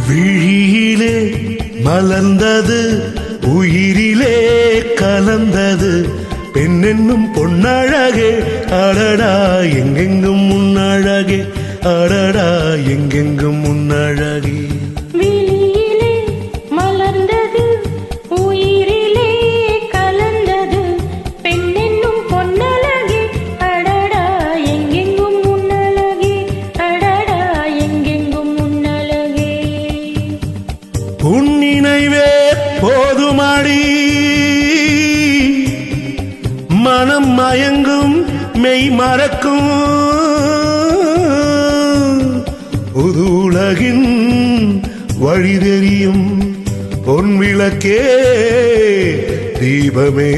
விழியிலே மலர்ந்தது உயிரிலே கலந்தது பெண்ணென்னும் பொன்னழகே அடடா எங்கெங்கும் முன்னழகே அடடா எங்கெங்கும் முன்னழகே உன்னினைவே போதுமாடி மனம் மயங்கும் மெய் மறக்கும் புது உலகின் வழி தெரியும் பொன் விளக்கே தீபமே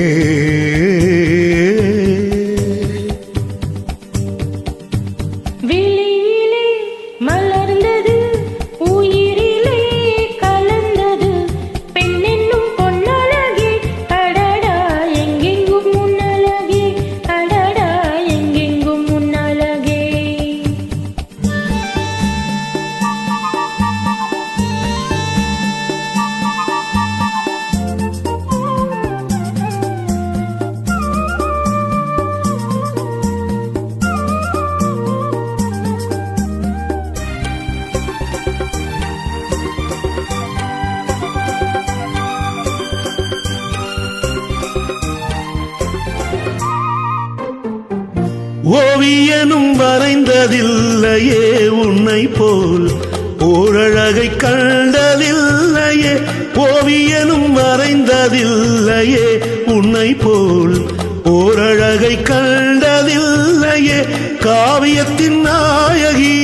ஓவியனும் வரைந்ததில்லையே உன்னை போல் ஓரழகை கண்டதில்லையே ஓவியனும் வரைந்ததில்லையே உன்னை போல் ஓரழகை கண்டதில்லையே காவியத்தின் நாயகி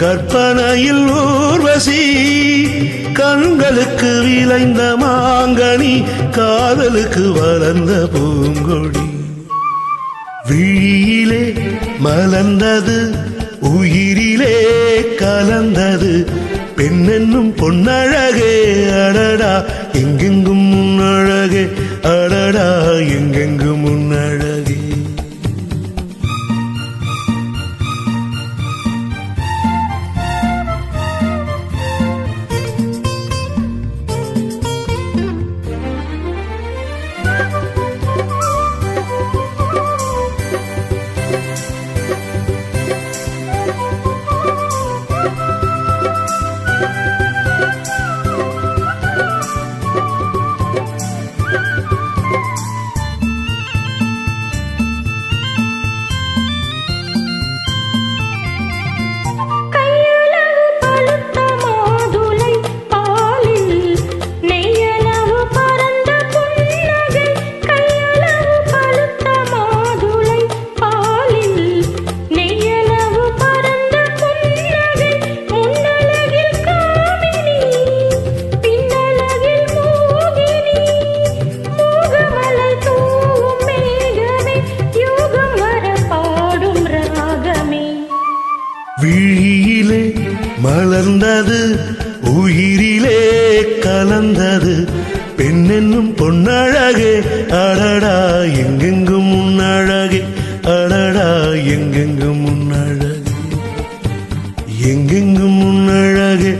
கற்பனையில் ஊர்வசி கண்களுக்கு விளைந்த மாங்கனி காதலுக்கு வளர்ந்த பூங்கொடி விழியிலே மலர்ந்தது உயிரிலே கலந்தது பெண்ணென்னும் பொன்னழகே அடடா எங்கெங்கும் முன்னழகே அடடா எங்கெங்கும் முன்னழகே விழியிலே மலர்ந்தது உயிரிலே கலந்தது பெண்ணென்னும் பொன்னழகே அடடா எங்கெங்கும் முன்னழகே அடடா எங்கெங்கும் முன்னழகே எங்கெங்கும் முன்னழகே